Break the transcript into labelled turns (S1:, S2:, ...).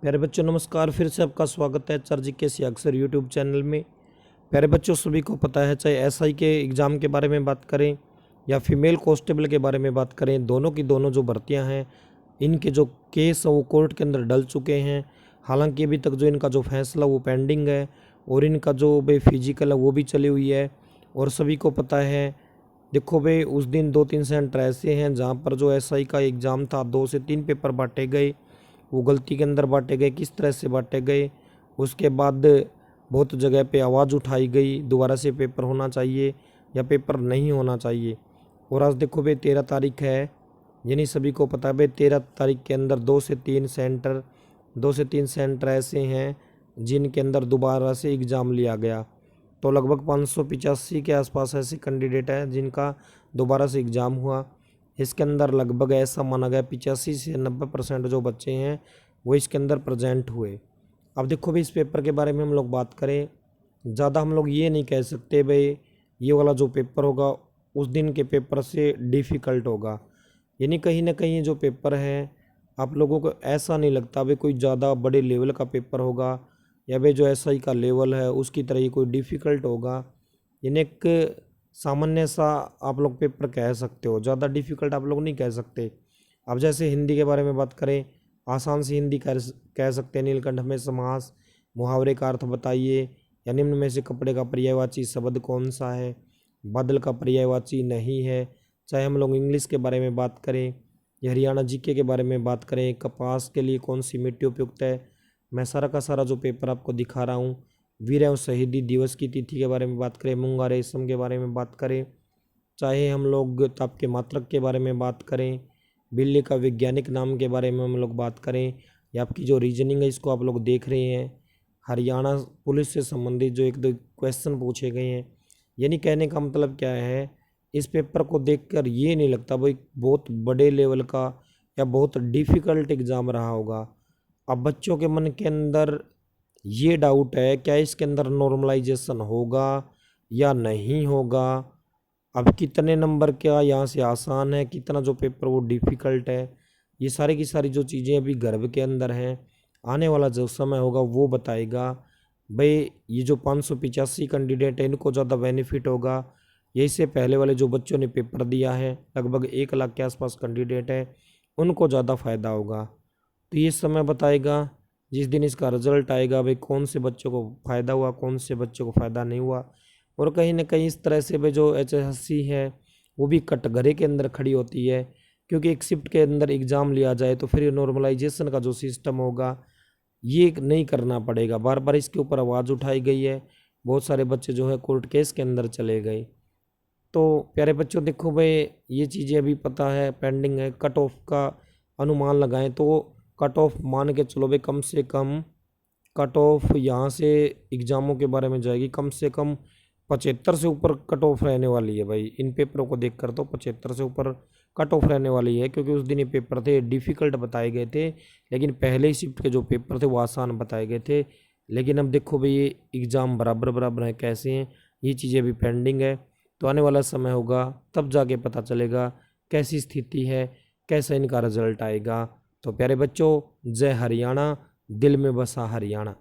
S1: प्यारे बच्चों नमस्कार। फिर से आपका स्वागत है सर जी के सी अक्सर यूट्यूब चैनल में। प्यारे बच्चों सभी को पता है, चाहे एसआई के एग्ज़ाम के बारे में बात करें या फीमेल कांस्टेबल के बारे में बात करें, दोनों की दोनों जो भर्तियां हैं, इनके जो केस हैं वो कोर्ट के अंदर डल चुके हैं। हालांकि अभी तक जो इनका जो फैसला वो पेंडिंग है और इनका जो भाई फिजिकल है वो भी चली हुई है। और सभी को पता है, देखो भाई उस दिन 2-3 सेंटर ऐसे हैं जहाँ पर जो एसआई का एग्ज़ाम था 2 से 3 पेपर बांटे गए, वो गलती के अंदर बांटे गए, किस तरह से बांटे गए। उसके बाद बहुत जगह पे आवाज़ उठाई गई दोबारा से पेपर होना चाहिए या पेपर नहीं होना चाहिए। और आज देखो भाई 13 तारीख है, यानी सभी को पता है भाई 13 तारीख के अंदर 2 से 3 सेंटर ऐसे हैं जिनके अंदर दोबारा से एग्ज़ाम लिया गया। तो लगभग 585 के आसपास ऐसे कैंडिडेट हैं जिनका दोबारा से एग्ज़ाम हुआ। इसके अंदर लगभग ऐसा माना गया 85 से 90% जो बच्चे हैं वो इसके अंदर प्रेजेंट हुए। अब देखो भाई इस पेपर के बारे में हम लोग बात करें, ज़्यादा हम लोग ये नहीं कह सकते भाई ये वाला जो पेपर होगा उस दिन के पेपर से डिफ़िकल्ट होगा। यानी कहीं ना कहीं जो पेपर है आप लोगों को ऐसा नहीं लगता भाई कोई ज़्यादा बड़े लेवल का पेपर होगा या भाई जो एसआई का लेवल है उसकी तरह ही कोई डिफ़िकल्ट होगा। यानी एक सामान्य सा आप लोग पेपर कह सकते हो, ज़्यादा डिफ़िकल्ट आप लोग नहीं कह सकते। अब जैसे हिंदी के बारे में बात करें, आसान सी हिंदी कह सकते हैं, नीलकंठ में समास, मुहावरे का अर्थ बताइए, या निम्न में से कपड़े का पर्यायवाची शब्द कौन सा है, बादल का पर्यायवाची नहीं है। चाहे हम लोग इंग्लिश के बारे में बात करें या हरियाणा जीके के बारे में बात करें, कपास के लिए कौन सी मिट्टी उपयुक्त है, मैं सारा का सारा जो पेपर आपको दिखा रहा हूँ। वीर एवं शहीदी दिवस की तिथि के बारे में बात करें, मूंगा रेशम के बारे में बात करें, चाहे हम लोग ताप के मात्रक के बारे में बात करें, बिल्ली का वैज्ञानिक नाम के बारे में हम लोग बात करें, या आपकी जो रीजनिंग है इसको आप लोग देख रहे हैं, हरियाणा पुलिस से संबंधित जो 1-2 क्वेश्चन पूछे गए हैं। यानी कहने का मतलब क्या है, इस पेपर को देखकर ये नहीं लगता भाई बहुत बड़े लेवल का या बहुत डिफ़िकल्ट एग्ज़ाम रहा होगा। अब बच्चों के मन के अंदर ये डाउट है क्या इसके अंदर नॉर्मलाइजेशन होगा या नहीं होगा। अब कितने नंबर क्या यहाँ से आसान है, कितना जो पेपर वो डिफ़िकल्ट है, ये सारी की सारी जो चीज़ें अभी गर्भ के अंदर हैं, आने वाला जो समय होगा वो बताएगा। भाई ये जो 585 कैंडिडेट है इनको ज़्यादा बेनिफिट होगा या इससे पहले वाले जो बच्चों ने पेपर दिया है लगभग 1 लाख के आसपास कैंडिडेट है उनको ज़्यादा फ़ायदा होगा। तो ये समय बताएगा जिस दिन इसका रिजल्ट आएगा भाई कौन से बच्चों को फ़ायदा हुआ, कौन से बच्चों को फ़ायदा नहीं हुआ। और कहीं ना कहीं इस तरह से भाई जो एचएसएससी है वो भी कटघरे के अंदर खड़ी होती है, क्योंकि एक शिफ्ट के अंदर एग्ज़ाम लिया जाए तो फिर नॉर्मलाइजेशन का जो सिस्टम होगा ये नहीं करना पड़ेगा। बार बार इसके ऊपर आवाज़ उठाई गई है, बहुत सारे बच्चे जो है कोर्ट केस के अंदर चले गए। तो प्यारे बच्चों देखो भाई ये चीज़ें अभी पता है पेंडिंग है। कट ऑफ का अनुमान लगाएं तो कट ऑफ मान के चलो भाई कम से कम कट ऑफ यहाँ से एग्ज़ामों के बारे में जाएगी कम से कम 75 से ऊपर कट ऑफ रहने वाली है भाई। इन पेपरों को देखकर तो 75 से ऊपर कट ऑफ रहने वाली है, क्योंकि उस दिन ये पेपर थे डिफ़िकल्ट बताए गए थे, लेकिन पहले ही शिफ्ट के जो पेपर थे वो आसान बताए गए थे। लेकिन अब देखो भाई ये एग्ज़ाम बराबर बराबर हैं, कैसे हैं, ये चीज़ें अभी पेंडिंग है। तो आने वाला समय होगा तब जाके पता चलेगा कैसी स्थिति है, कैसा इनका रिजल्ट आएगा। तो प्यारे बच्चों, जय हरियाणा, दिल में बसा हरियाणा।